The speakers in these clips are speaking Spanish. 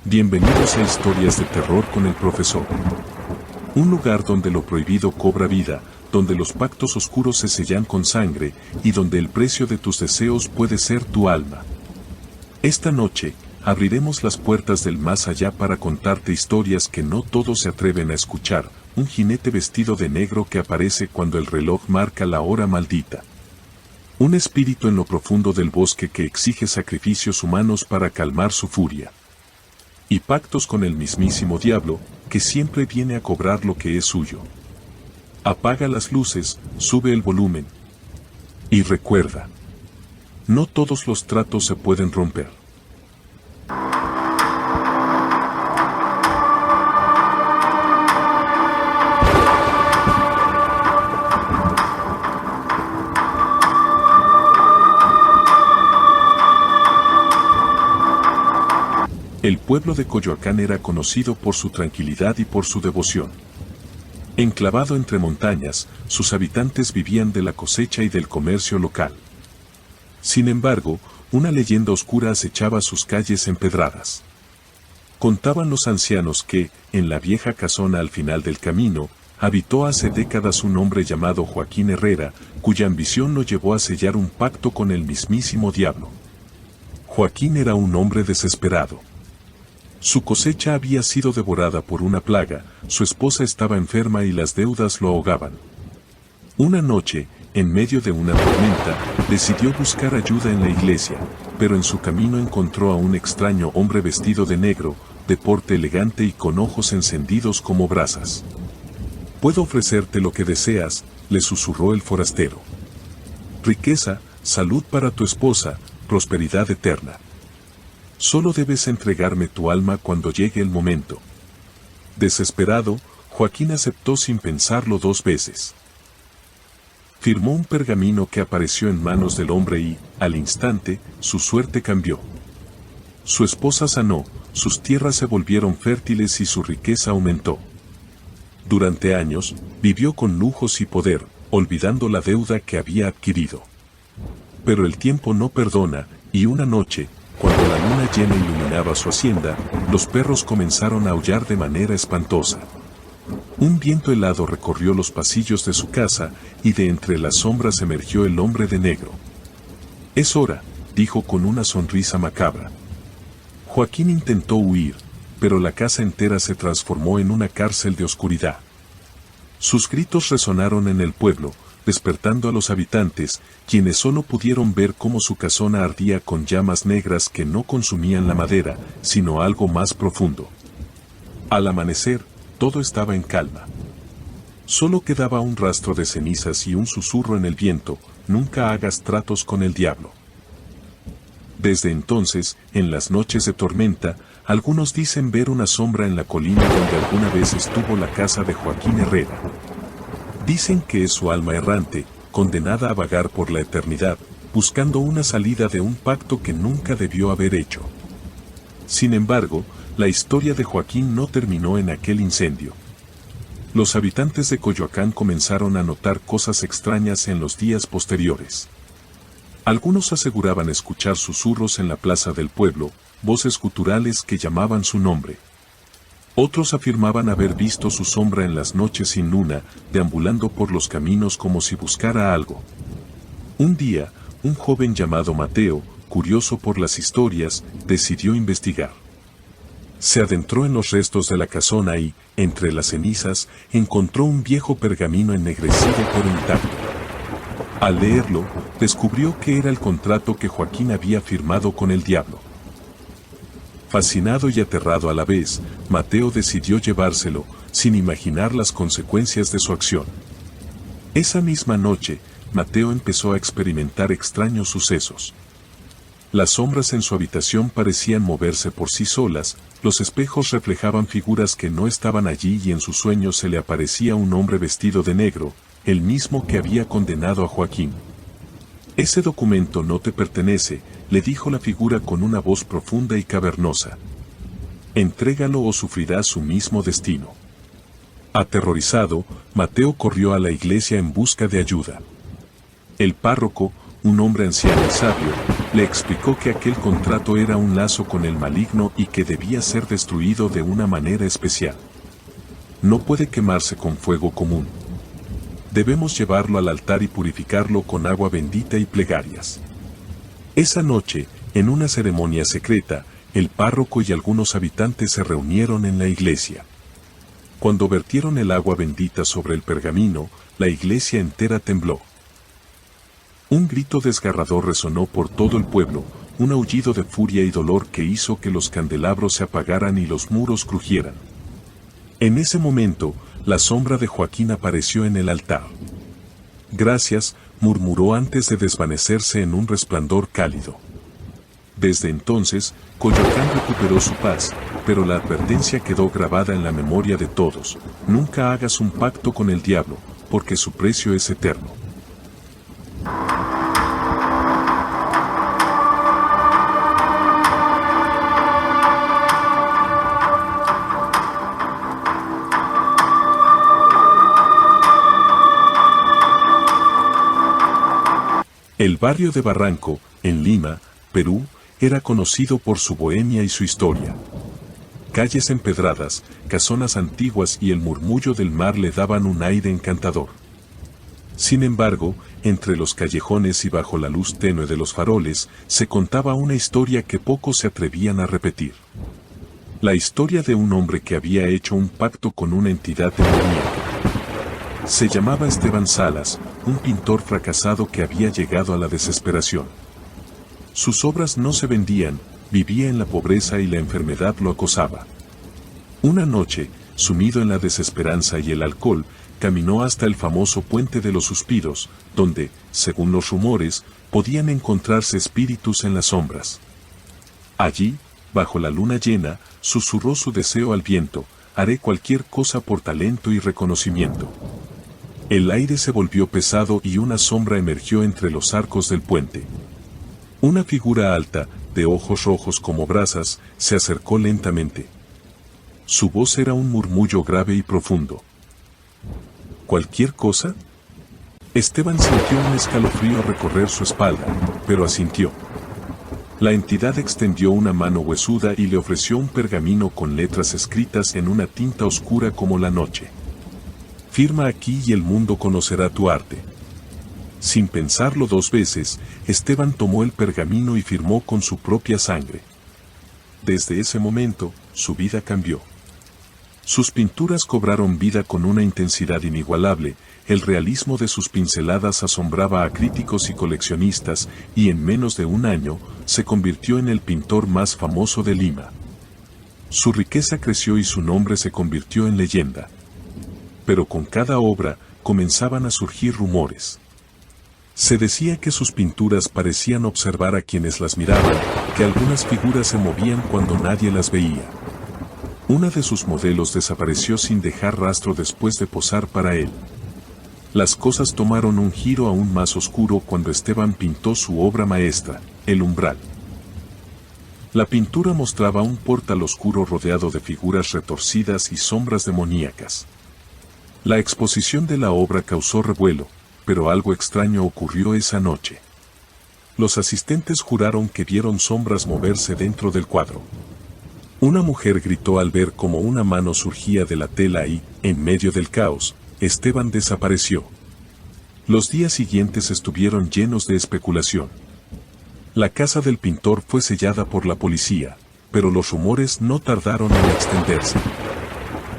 Bienvenidos a Historias de Terror con el Profesor. Un lugar donde lo prohibido cobra vida, donde los pactos oscuros se sellan con sangre y donde el precio de tus deseos puede ser tu alma. Esta noche, abriremos las puertas del más allá para contarte historias que no todos se atreven a escuchar, un jinete vestido de negro que aparece cuando el reloj marca la hora maldita. Un espíritu en lo profundo del bosque que exige sacrificios humanos para calmar su furia. Y pactos con el mismísimo diablo, que siempre viene a cobrar lo que es suyo. Apaga las luces, sube el volumen. Y recuerda, no todos los tratos se pueden romper. El pueblo de Coyoacán era conocido por su tranquilidad y por su devoción. Enclavado entre montañas, sus habitantes vivían de la cosecha y del comercio local. Sin embargo, una leyenda oscura acechaba sus calles empedradas. Contaban los ancianos que, en la vieja casona al final del camino, habitó hace décadas un hombre llamado Joaquín Herrera, cuya ambición lo llevó a sellar un pacto con el mismísimo diablo. Joaquín era un hombre desesperado. Su cosecha había sido devorada por una plaga, su esposa estaba enferma y las deudas lo ahogaban. Una noche, en medio de una tormenta, decidió buscar ayuda en la iglesia, pero en su camino encontró a un extraño hombre vestido de negro, de porte elegante y con ojos encendidos como brasas. «Puedo ofrecerte lo que deseas», le susurró el forastero. «Riqueza, salud para tu esposa, prosperidad eterna. Solo debes entregarme tu alma cuando llegue el momento». Desesperado, Joaquín aceptó sin pensarlo dos veces. Firmó un pergamino que apareció en manos del hombre y, al instante, su suerte cambió. Su esposa sanó, sus tierras se volvieron fértiles y su riqueza aumentó. Durante años, vivió con lujos y poder, olvidando la deuda que había adquirido. Pero el tiempo no perdona, y una noche, cuando la luna llena iluminaba su hacienda, los perros comenzaron a aullar de manera espantosa. Un viento helado recorrió los pasillos de su casa, y de entre las sombras emergió el hombre de negro. «Es hora», dijo con una sonrisa macabra. Joaquín intentó huir, pero la casa entera se transformó en una cárcel de oscuridad. Sus gritos resonaron en el pueblo, despertando a los habitantes, quienes solo pudieron ver cómo su casona ardía con llamas negras que no consumían la madera, sino algo más profundo. Al amanecer, todo estaba en calma. Solo quedaba un rastro de cenizas y un susurro en el viento: «Nunca hagas tratos con el diablo». Desde entonces, en las noches de tormenta, algunos dicen ver una sombra en la colina donde alguna vez estuvo la casa de Joaquín Herrera. Dicen que es su alma errante, condenada a vagar por la eternidad, buscando una salida de un pacto que nunca debió haber hecho. Sin embargo, la historia de Joaquín no terminó en aquel incendio. Los habitantes de Coyoacán comenzaron a notar cosas extrañas en los días posteriores. Algunos aseguraban escuchar susurros en la plaza del pueblo, voces guturales que llamaban su nombre. Otros afirmaban haber visto su sombra en las noches sin luna, deambulando por los caminos como si buscara algo. Un día, un joven llamado Mateo, curioso por las historias, decidió investigar. Se adentró en los restos de la casona y, entre las cenizas, encontró un viejo pergamino ennegrecido pero intacto. Al leerlo, descubrió que era el contrato que Joaquín había firmado con el diablo. Fascinado y aterrado a la vez, Mateo decidió llevárselo, sin imaginar las consecuencias de su acción. Esa misma noche, Mateo empezó a experimentar extraños sucesos. Las sombras en su habitación parecían moverse por sí solas, los espejos reflejaban figuras que no estaban allí y en sus sueños se le aparecía un hombre vestido de negro, el mismo que había condenado a Joaquín. «Ese documento no te pertenece», le dijo la figura con una voz profunda y cavernosa. «Entrégalo o sufrirás su mismo destino». Aterrorizado, Mateo corrió a la iglesia en busca de ayuda. El párroco, un hombre anciano y sabio, le explicó que aquel contrato era un lazo con el maligno y que debía ser destruido de una manera especial. No puede quemarse con fuego común. Debemos llevarlo al altar y purificarlo con agua bendita y plegarias. Esa noche, en una ceremonia secreta, el párroco y algunos habitantes se reunieron en la iglesia. Cuando vertieron el agua bendita sobre el pergamino, la iglesia entera tembló. Un grito desgarrador resonó por todo el pueblo, un aullido de furia y dolor que hizo que los candelabros se apagaran y los muros crujieran. En ese momento, la sombra de Joaquín apareció en el altar. Gracias, murmuró antes de desvanecerse en un resplandor cálido. Desde entonces, Coyoacán recuperó su paz, pero la advertencia quedó grabada en la memoria de todos: nunca hagas un pacto con el diablo, porque su precio es eterno. El barrio de Barranco, en Lima, Perú, era conocido por su bohemia y su historia. Calles empedradas, casonas antiguas y el murmullo del mar le daban un aire encantador. Sin embargo, entre los callejones y bajo la luz tenue de los faroles, se contaba una historia que pocos se atrevían a repetir. La historia de un hombre que había hecho un pacto con una entidad demoníaca. Se llamaba Esteban Salas, un pintor fracasado que había llegado a la desesperación. Sus obras no se vendían, vivía en la pobreza y la enfermedad lo acosaba. Una noche, sumido en la desesperanza y el alcohol, caminó hasta el famoso Puente de los Suspiros, donde, según los rumores, podían encontrarse espíritus en las sombras. Allí, bajo la luna llena, susurró su deseo al viento: haré cualquier cosa por talento y reconocimiento. El aire se volvió pesado y una sombra emergió entre los arcos del puente. Una figura alta, de ojos rojos como brasas, se acercó lentamente. Su voz era un murmullo grave y profundo. ¿Cualquier cosa? Esteban sintió un escalofrío recorrer su espalda, pero asintió. La entidad extendió una mano huesuda y le ofreció un pergamino con letras escritas en una tinta oscura como la noche. Firma aquí y el mundo conocerá tu arte. Sin pensarlo dos veces, Esteban tomó el pergamino y firmó con su propia sangre. Desde ese momento, su vida cambió. Sus pinturas cobraron vida con una intensidad inigualable, el realismo de sus pinceladas asombraba a críticos y coleccionistas, y en menos de un año, se convirtió en el pintor más famoso de Lima. Su riqueza creció y su nombre se convirtió en leyenda. Pero con cada obra, comenzaban a surgir rumores. Se decía que sus pinturas parecían observar a quienes las miraban, que algunas figuras se movían cuando nadie las veía. Una de sus modelos desapareció sin dejar rastro después de posar para él. Las cosas tomaron un giro aún más oscuro cuando Esteban pintó su obra maestra, El Umbral. La pintura mostraba un portal oscuro rodeado de figuras retorcidas y sombras demoníacas. La exposición de la obra causó revuelo, pero algo extraño ocurrió esa noche. Los asistentes juraron que vieron sombras moverse dentro del cuadro. Una mujer gritó al ver cómo una mano surgía de la tela y, en medio del caos, Esteban desapareció. Los días siguientes estuvieron llenos de especulación. La casa del pintor fue sellada por la policía, pero los rumores no tardaron en extenderse.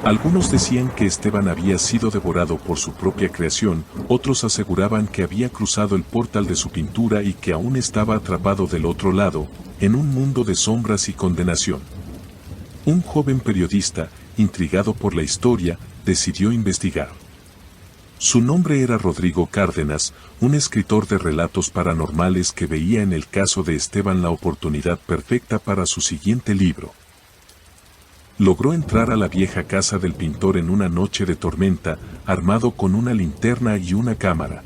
Algunos decían que Esteban había sido devorado por su propia creación, otros aseguraban que había cruzado el portal de su pintura y que aún estaba atrapado del otro lado, en un mundo de sombras y condenación. Un joven periodista, intrigado por la historia, decidió investigar. Su nombre era Rodrigo Cárdenas, un escritor de relatos paranormales que veía en el caso de Esteban la oportunidad perfecta para su siguiente libro. Logró entrar a la vieja casa del pintor en una noche de tormenta, armado con una linterna y una cámara.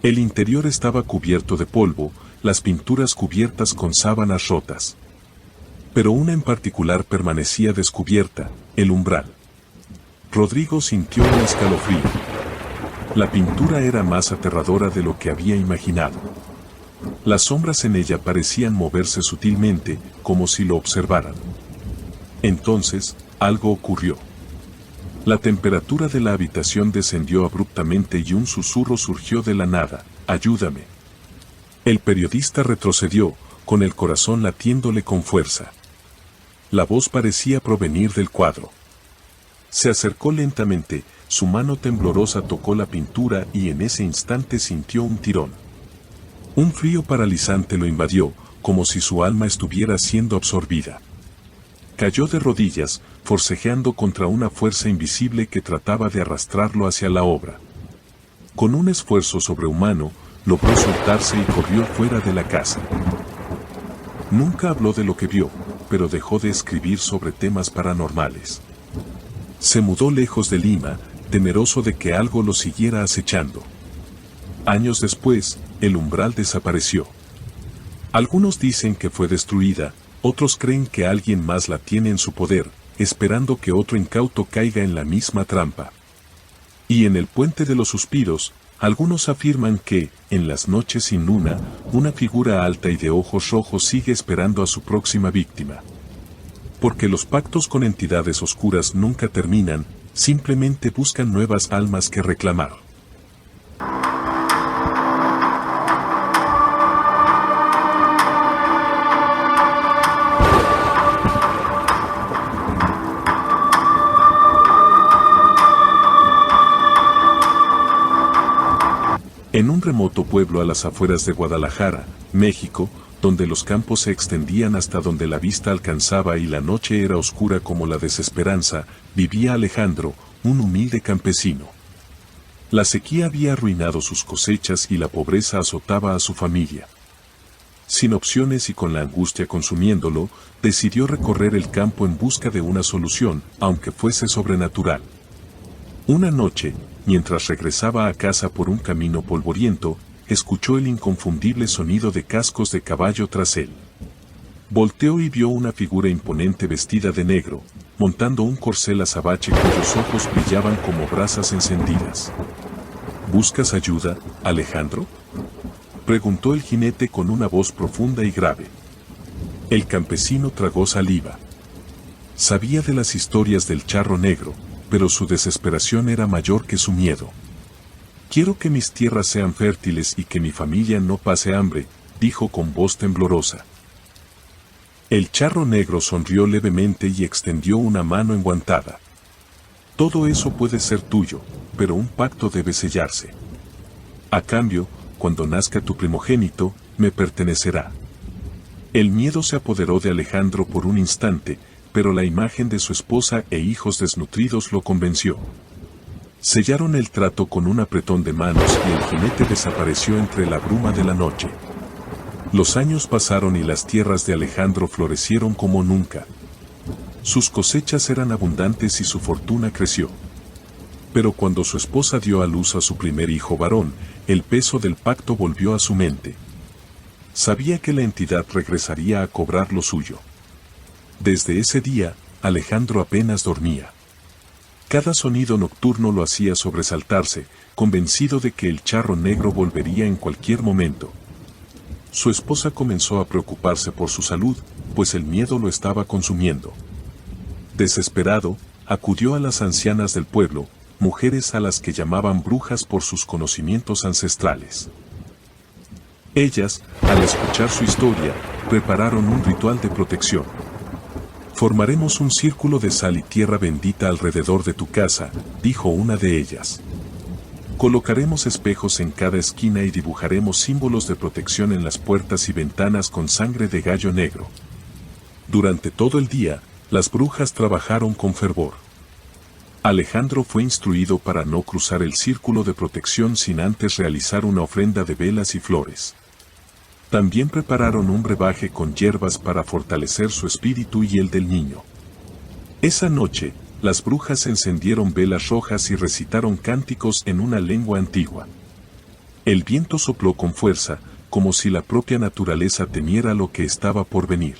El interior estaba cubierto de polvo, las pinturas cubiertas con sábanas rotas. Pero una en particular permanecía descubierta, el umbral. Rodrigo sintió un escalofrío. La pintura era más aterradora de lo que había imaginado. Las sombras en ella parecían moverse sutilmente, como si lo observaran. Entonces, algo ocurrió. La temperatura de la habitación descendió abruptamente y un susurro surgió de la nada: «Ayúdame». El periodista retrocedió, con el corazón latiéndole con fuerza. La voz parecía provenir del cuadro. Se acercó lentamente, su mano temblorosa tocó la pintura y en ese instante sintió un tirón. Un frío paralizante lo invadió, como si su alma estuviera siendo absorbida. Cayó de rodillas, forcejeando contra una fuerza invisible que trataba de arrastrarlo hacia la obra. Con un esfuerzo sobrehumano, logró soltarse y corrió fuera de la casa. Nunca habló de lo que vio, pero dejó de escribir sobre temas paranormales. Se mudó lejos de Lima, temeroso de que algo lo siguiera acechando. Años después, el umbral desapareció. Algunos dicen que fue destruida, otros creen que alguien más la tiene en su poder, esperando que otro incauto caiga en la misma trampa. Y en el Puente de los Suspiros, algunos afirman que, en las noches sin luna, una figura alta y de ojos rojos sigue esperando a su próxima víctima. Porque los pactos con entidades oscuras nunca terminan, simplemente buscan nuevas almas que reclamar. En un remoto pueblo a las afueras de Guadalajara, México, donde los campos se extendían hasta donde la vista alcanzaba y la noche era oscura como la desesperanza, vivía Alejandro, un humilde campesino. La sequía había arruinado sus cosechas y la pobreza azotaba a su familia. Sin opciones y con la angustia consumiéndolo, decidió recorrer el campo en busca de una solución, aunque fuese sobrenatural. Una noche, mientras regresaba a casa por un camino polvoriento, escuchó el inconfundible sonido de cascos de caballo tras él. Volteó y vio una figura imponente vestida de negro, montando un corcel azabache cuyos ojos brillaban como brasas encendidas. ¿Buscas ayuda, Alejandro?, preguntó el jinete con una voz profunda y grave. El campesino tragó saliva. Sabía de las historias del charro negro, pero su desesperación era mayor que su miedo. «Quiero que mis tierras sean fértiles y que mi familia no pase hambre», dijo con voz temblorosa. El charro negro sonrió levemente y extendió una mano enguantada. «Todo eso puede ser tuyo, pero un pacto debe sellarse. A cambio, cuando nazca tu primogénito, me pertenecerá». El miedo se apoderó de Alejandro por un instante, pero la imagen de su esposa e hijos desnutridos lo convenció. Sellaron el trato con un apretón de manos y el jinete desapareció entre la bruma de la noche. Los años pasaron y las tierras de Alejandro florecieron como nunca. Sus cosechas eran abundantes y su fortuna creció. Pero cuando su esposa dio a luz a su primer hijo varón, el peso del pacto volvió a su mente. Sabía que la entidad regresaría a cobrar lo suyo. Desde ese día, Alejandro apenas dormía. Cada sonido nocturno lo hacía sobresaltarse, convencido de que el charro negro volvería en cualquier momento. Su esposa comenzó a preocuparse por su salud, pues el miedo lo estaba consumiendo. Desesperado, acudió a las ancianas del pueblo, mujeres a las que llamaban brujas por sus conocimientos ancestrales. Ellas, al escuchar su historia, prepararon un ritual de protección. «Formaremos un círculo de sal y tierra bendita alrededor de tu casa», dijo una de ellas. «Colocaremos espejos en cada esquina y dibujaremos símbolos de protección en las puertas y ventanas con sangre de gallo negro». Durante todo el día, las brujas trabajaron con fervor. Alejandro fue instruido para no cruzar el círculo de protección sin antes realizar una ofrenda de velas y flores. También prepararon un brebaje con hierbas para fortalecer su espíritu y el del niño. Esa noche, las brujas encendieron velas rojas y recitaron cánticos en una lengua antigua. El viento sopló con fuerza, como si la propia naturaleza temiera lo que estaba por venir.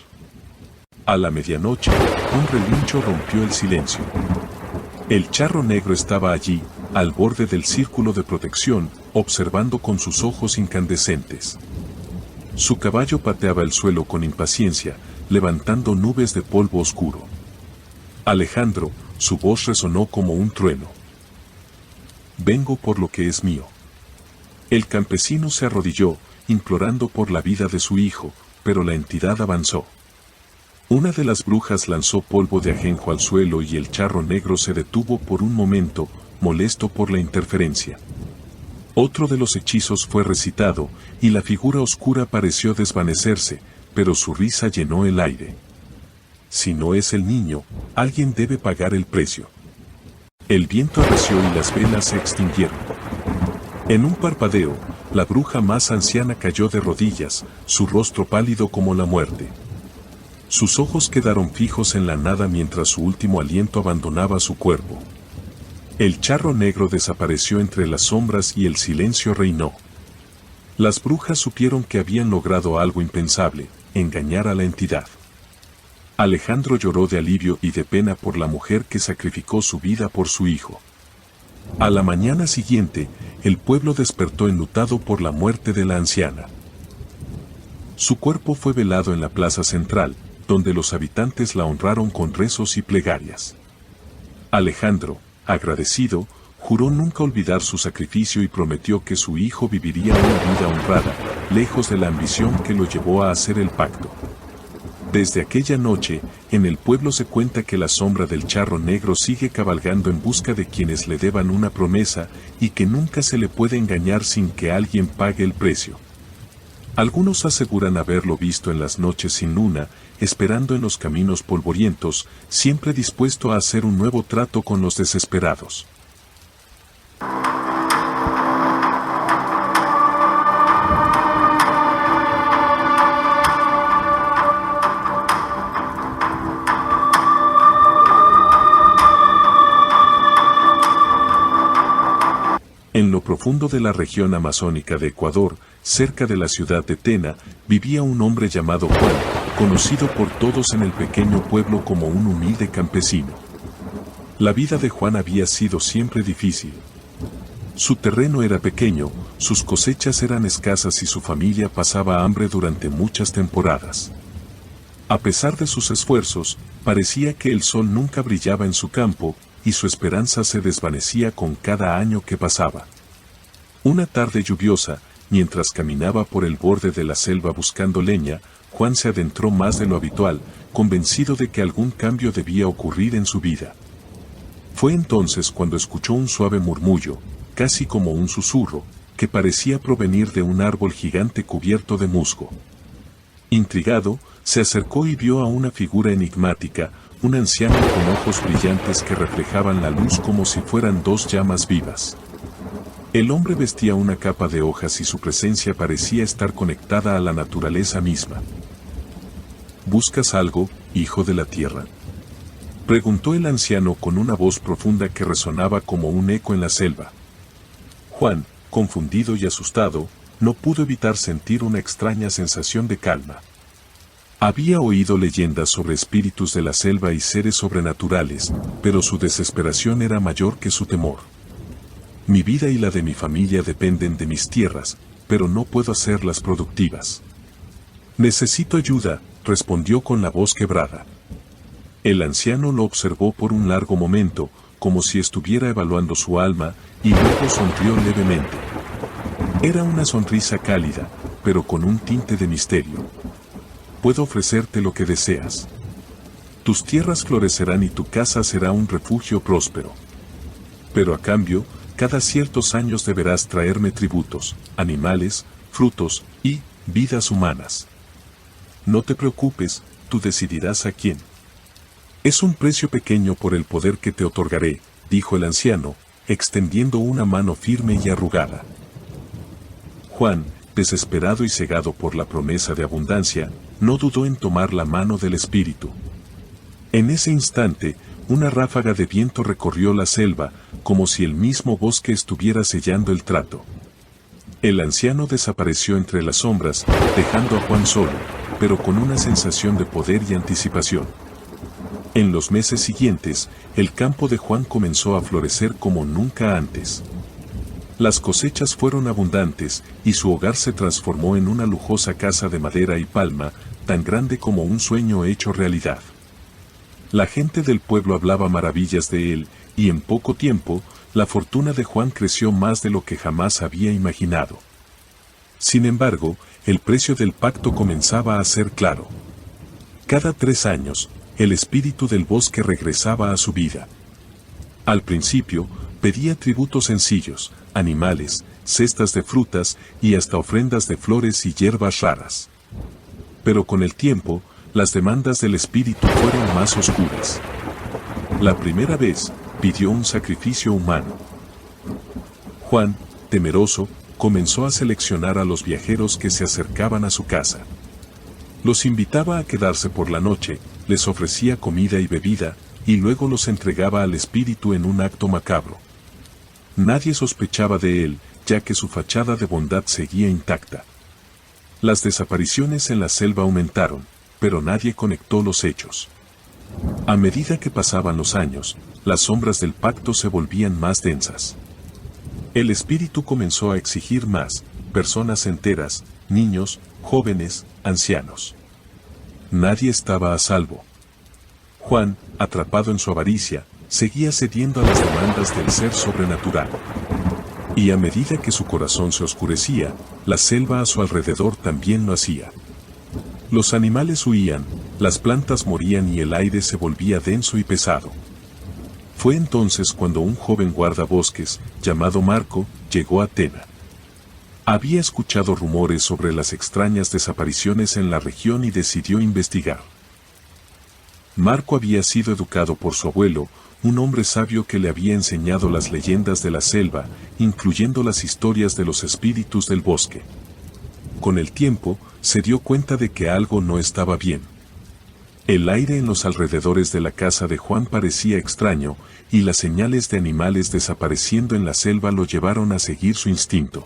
A la medianoche, un relincho rompió el silencio. El charro negro estaba allí, al borde del círculo de protección, observando con sus ojos incandescentes. Su caballo pateaba el suelo con impaciencia, levantando nubes de polvo oscuro. Alejandro, su voz resonó como un trueno. Vengo por lo que es mío. El campesino se arrodilló, implorando por la vida de su hijo, pero la entidad avanzó. Una de las brujas lanzó polvo de ajenjo al suelo y el charro negro se detuvo por un momento, molesto por la interferencia. Otro de los hechizos fue recitado, y la figura oscura pareció desvanecerse, pero su risa llenó el aire. Si no es el niño, alguien debe pagar el precio. El viento arreció y las velas se extinguieron. En un parpadeo, la bruja más anciana cayó de rodillas, su rostro pálido como la muerte. Sus ojos quedaron fijos en la nada mientras su último aliento abandonaba su cuerpo. El charro negro desapareció entre las sombras y el silencio reinó. Las brujas supieron que habían logrado algo impensable, engañar a la entidad. Alejandro lloró de alivio y de pena por la mujer que sacrificó su vida por su hijo. A la mañana siguiente, el pueblo despertó enlutado por la muerte de la anciana. Su cuerpo fue velado en la plaza central, donde los habitantes la honraron con rezos y plegarias. Alejandro, agradecido, juró nunca olvidar su sacrificio y prometió que su hijo viviría una vida honrada, lejos de la ambición que lo llevó a hacer el pacto. Desde aquella noche, en el pueblo se cuenta que la sombra del charro negro sigue cabalgando en busca de quienes le deban una promesa y que nunca se le puede engañar sin que alguien pague el precio. Algunos aseguran haberlo visto en las noches sin luna, esperando en los caminos polvorientos, siempre dispuesto a hacer un nuevo trato con los desesperados. En lo profundo de la región amazónica de Ecuador, cerca de la ciudad de Tena, vivía un hombre llamado Juan, conocido por todos en el pequeño pueblo como un humilde campesino. La vida de Juan había sido siempre difícil. Su terreno era pequeño, sus cosechas eran escasas y su familia pasaba hambre durante muchas temporadas. A pesar de sus esfuerzos, parecía que el sol nunca brillaba en su campo, y su esperanza se desvanecía con cada año que pasaba. Una tarde lluviosa, mientras caminaba por el borde de la selva buscando leña, Juan se adentró más de lo habitual, convencido de que algún cambio debía ocurrir en su vida. Fue entonces cuando escuchó un suave murmullo, casi como un susurro, que parecía provenir de un árbol gigante cubierto de musgo. Intrigado, se acercó y vio a una figura enigmática, un anciano con ojos brillantes que reflejaban la luz como si fueran dos llamas vivas. El hombre vestía una capa de hojas y su presencia parecía estar conectada a la naturaleza misma. ¿Buscas algo, hijo de la tierra?, preguntó el anciano con una voz profunda que resonaba como un eco en la selva. Juan, confundido y asustado, no pudo evitar sentir una extraña sensación de calma. Había oído leyendas sobre espíritus de la selva y seres sobrenaturales, pero su desesperación era mayor que su temor. Mi vida y la de mi familia dependen de mis tierras, pero no puedo hacerlas productivas. Necesito ayuda, respondió con la voz quebrada. El anciano lo observó por un largo momento, como si estuviera evaluando su alma, y luego sonrió levemente. Era una sonrisa cálida, pero con un tinte de misterio. Puedo ofrecerte lo que deseas. Tus tierras florecerán y tu casa será un refugio próspero. Pero a cambio, cada ciertos años deberás traerme tributos, animales, frutos y vidas humanas. No te preocupes, tú decidirás a quién. Es un precio pequeño por el poder que te otorgaré, dijo el anciano, extendiendo una mano firme y arrugada. Juan, desesperado y cegado por la promesa de abundancia, no dudó en tomar la mano del espíritu. En ese instante, una ráfaga de viento recorrió la selva, como si el mismo bosque estuviera sellando el trato. El anciano desapareció entre las sombras, dejando a Juan solo, pero con una sensación de poder y anticipación. En los meses siguientes, el campo de Juan comenzó a florecer como nunca antes. Las cosechas fueron abundantes y su hogar se transformó en una lujosa casa de madera y palma, tan grande como un sueño hecho realidad. La gente del pueblo hablaba maravillas de él, y en poco tiempo, la fortuna de Juan creció más de lo que jamás había imaginado. Sin embargo, el precio del pacto comenzaba a ser claro. Cada 3 años, el espíritu del bosque regresaba a su vida. Al principio, pedía tributos sencillos, animales, cestas de frutas y hasta ofrendas de flores y hierbas raras. Pero con el tiempo, las demandas del espíritu fueron más oscuras. La primera vez, pidió un sacrificio humano. Juan, temeroso, comenzó a seleccionar a los viajeros que se acercaban a su casa. Los invitaba a quedarse por la noche, les ofrecía comida y bebida, y luego los entregaba al espíritu en un acto macabro. Nadie sospechaba de él, ya que su fachada de bondad seguía intacta. Las desapariciones en la selva aumentaron, pero nadie conectó los hechos. A medida que pasaban los años, las sombras del pacto se volvían más densas. El espíritu comenzó a exigir más, personas enteras, niños, jóvenes, ancianos. Nadie estaba a salvo. Juan, atrapado en su avaricia, seguía cediendo a las demandas del ser sobrenatural. Y a medida que su corazón se oscurecía, la selva a su alrededor también lo hacía. Los animales huían, las plantas morían y el aire se volvía denso y pesado. Fue entonces cuando un joven guardabosques, llamado Marco, llegó a Tena. Había escuchado rumores sobre las extrañas desapariciones en la región y decidió investigar. Marco había sido educado por su abuelo, un hombre sabio que le había enseñado las leyendas de la selva, incluyendo las historias de los espíritus del bosque. Con el tiempo, se dio cuenta de que algo no estaba bien. El aire en los alrededores de la casa de Juan parecía extraño, y las señales de animales desapareciendo en la selva lo llevaron a seguir su instinto.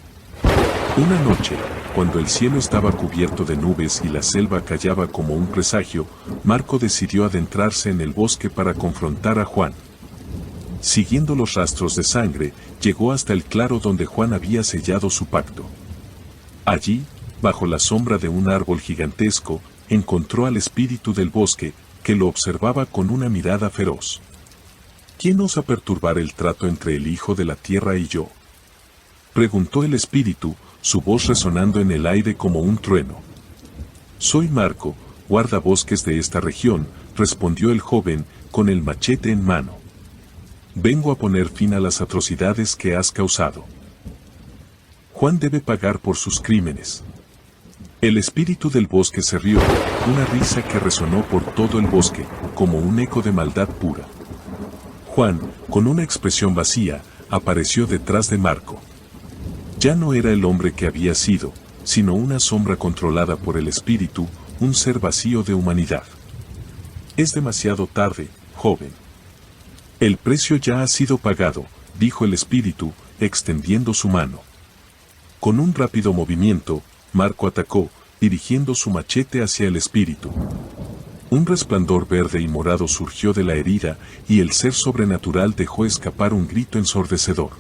Una noche, cuando el cielo estaba cubierto de nubes y la selva callaba como un presagio, Marco decidió adentrarse en el bosque para confrontar a Juan. Siguiendo los rastros de sangre, llegó hasta el claro donde Juan había sellado su pacto. Allí, bajo la sombra de un árbol gigantesco, encontró al espíritu del bosque, que lo observaba con una mirada feroz. ¿Quién osa perturbar el trato entre el Hijo de la Tierra y yo?, preguntó el espíritu, su voz resonando en el aire como un trueno. Soy Marco, guardabosques de esta región, respondió el joven, con el machete en mano. Vengo a poner fin a las atrocidades que has causado. Juan debe pagar por sus crímenes. El espíritu del bosque se rió, una risa que resonó por todo el bosque, como un eco de maldad pura. Juan, con una expresión vacía, apareció detrás de Marco. Ya no era el hombre que había sido, sino una sombra controlada por el espíritu, un ser vacío de humanidad. Es demasiado tarde, joven. El precio ya ha sido pagado, dijo el espíritu, extendiendo su mano. Con un rápido movimiento, Marco atacó, dirigiendo su machete hacia el espíritu. Un resplandor verde y morado surgió de la herida, y el ser sobrenatural dejó escapar un grito ensordecedor.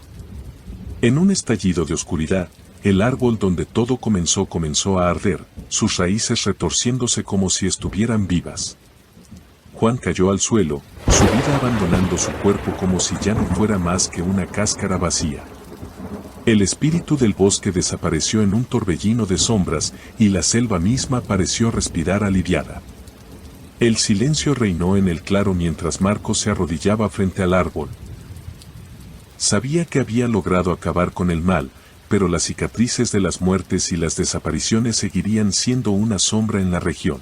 En un estallido de oscuridad, el árbol donde todo comenzó a arder, sus raíces retorciéndose como si estuvieran vivas. Juan cayó al suelo, su vida abandonando su cuerpo como si ya no fuera más que una cáscara vacía. El espíritu del bosque desapareció en un torbellino de sombras, y la selva misma pareció respirar aliviada. El silencio reinó en el claro mientras Marco se arrodillaba frente al árbol. Sabía que había logrado acabar con el mal, pero las cicatrices de las muertes y las desapariciones seguirían siendo una sombra en la región.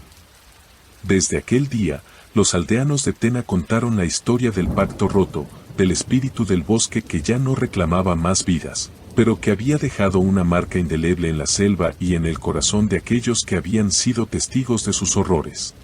Desde aquel día, los aldeanos de Tena contaron la historia del pacto roto, del espíritu del bosque que ya no reclamaba más vidas, pero que había dejado una marca indeleble en la selva y en el corazón de aquellos que habían sido testigos de sus horrores.